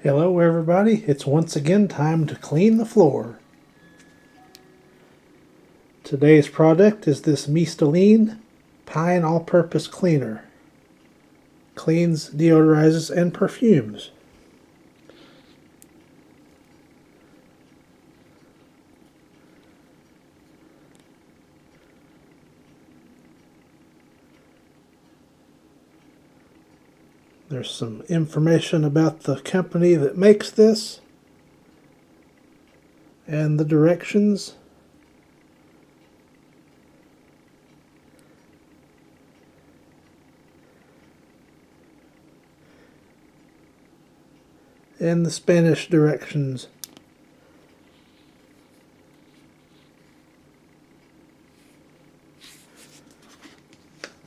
Hello everybody, it's once again time to clean the floor. Today's product is this Mistolin Pine All Purpose Cleaner. Cleans, deodorizes, and perfumes. There's some information about the company that makes this and the directions. And the Spanish directions.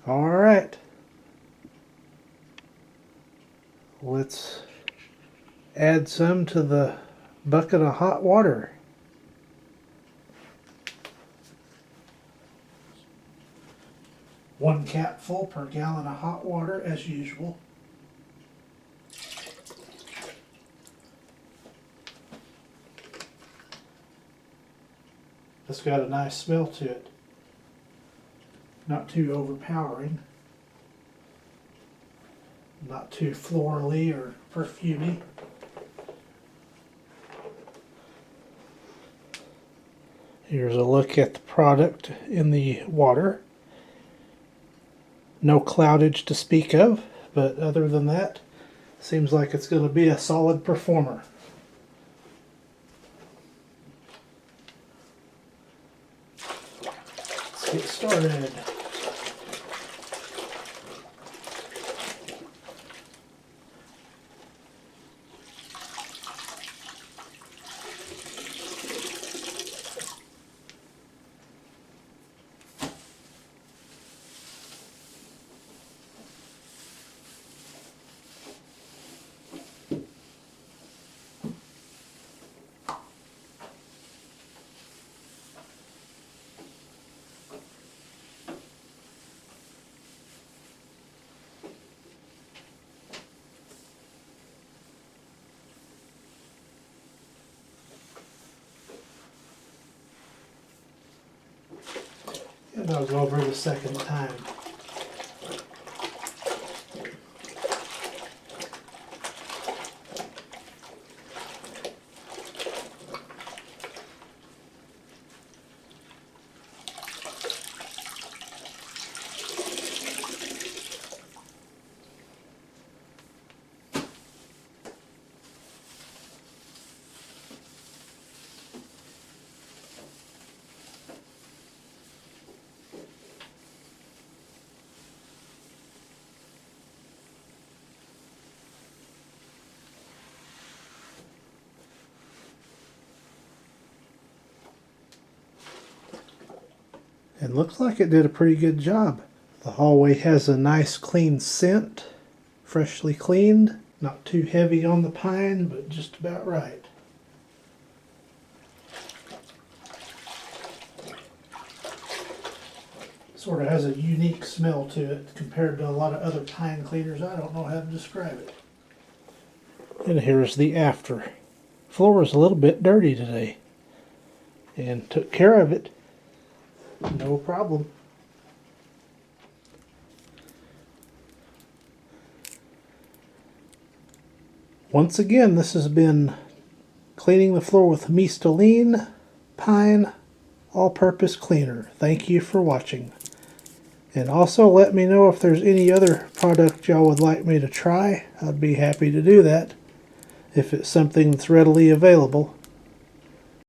All right. Let's add some to the bucket of hot water. One capful per gallon of hot water as usual. It's got a nice smell to it. Not too overpowering. Not too florally or perfumey. Here's a look at the product in the water. No cloudage to speak of, but other than that, seems like it's going to be a solid performer. Let's get started. And I'll go over the second time. It looks like it did a pretty good job. The hallway has a nice clean scent, freshly cleaned, not too heavy on the pine, but just about right. Sort of has a unique smell to it compared to a lot of other pine cleaners. I don't know how to describe it. And here's the after. Floor is a little bit dirty today, and took care of it. No problem. Once again, this has been cleaning the floor with Mistolin Pine All-Purpose Cleaner. Thank you for watching. And also let me know if there's any other product y'all would like me to try. I'd be happy to do that if it's something that's readily available.